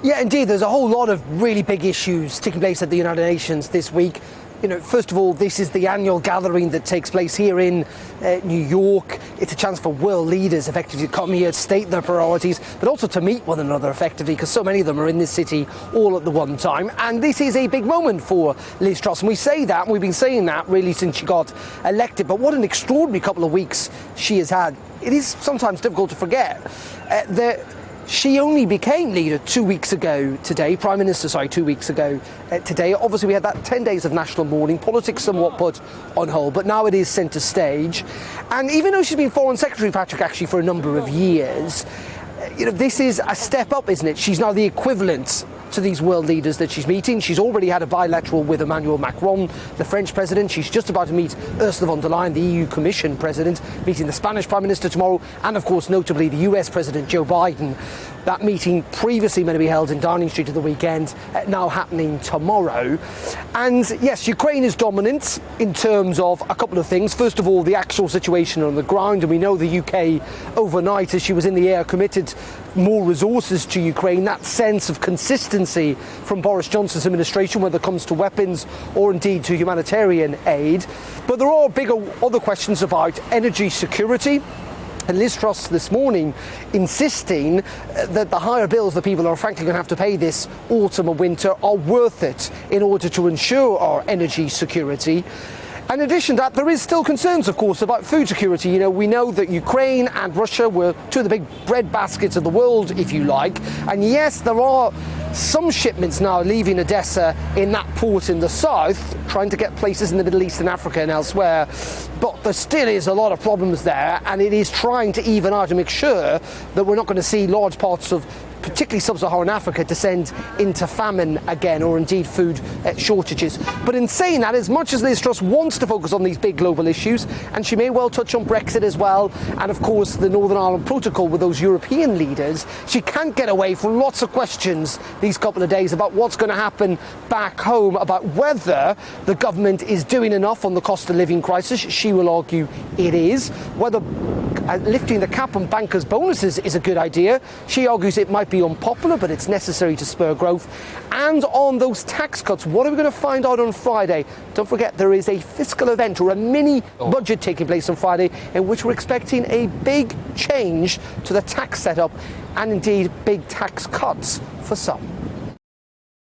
Yeah, indeed, there's a whole lot of really big issues taking place at the United Nations this week. First of all, this is the annual gathering that takes place here in New York. It's a chance for world leaders effectively to come here, state their priorities, but also to meet one another effectively, because so many of them are in this city all at the one time. And this is a big moment for Liz Truss. And we say that, and we've been saying that really since she got elected. But what an extraordinary couple of weeks she has had. It is sometimes difficult to forget that she only became leader 2 weeks ago today, Prime Minister, 2 weeks ago today. Obviously, we had that 10 days of national mourning, politics somewhat put on hold, but now it is centre stage. And even though she's been Foreign Secretary, Patrick, actually for a number of years, this is a step up, isn't it? She's now the equivalent to these world leaders that she's meeting. She's already had a bilateral with Emmanuel Macron, the French president. She's just about to meet Ursula von der Leyen, the EU Commission president, meeting the Spanish Prime Minister tomorrow, and of course, notably, the US President Joe Biden. That meeting previously meant to be held in Downing Street at the weekend, now happening tomorrow. And yes, Ukraine is dominant in terms of a couple of things. First of all, the actual situation on the ground, and we know the UK overnight, as she was in the air, committed more resources to Ukraine. That sense of consistency from Boris Johnson's administration, whether it comes to weapons or indeed to humanitarian aid. But there are bigger other questions about energy security. And Liz Truss this morning insisting that the higher bills that people are frankly going to have to pay this autumn and winter are worth it in order to ensure our energy security. In addition to that, there is still concerns, of course, about food security. We know that Ukraine and Russia were two of the big bread baskets of the world, if you like. And yes, there are some shipments now leaving Odessa in that port in the south, trying to get places in the Middle East and Africa and elsewhere. But there still is a lot of problems there, and it is trying to even out and make sure that we're not going to see large parts of particularly sub-Saharan Africa descend into famine again, or indeed food shortages. But in saying that, as much as Liz Truss wants to focus on these big global issues, and she may well touch on Brexit as well, and of course the Northern Ireland Protocol with those European leaders, she can't get away from lots of questions these couple of days about what's going to happen back home, about whether the government is doing enough on the cost of living crisis. She will argue it is. Whether lifting the cap on bankers' bonuses is a good idea. She argues it might be unpopular, but it's necessary to spur growth. And on those tax cuts, what are we going to find out on Friday? Don't forget, there is a fiscal event or a mini budget taking place on Friday in which we're expecting a big change to the tax setup and indeed big tax cuts for some.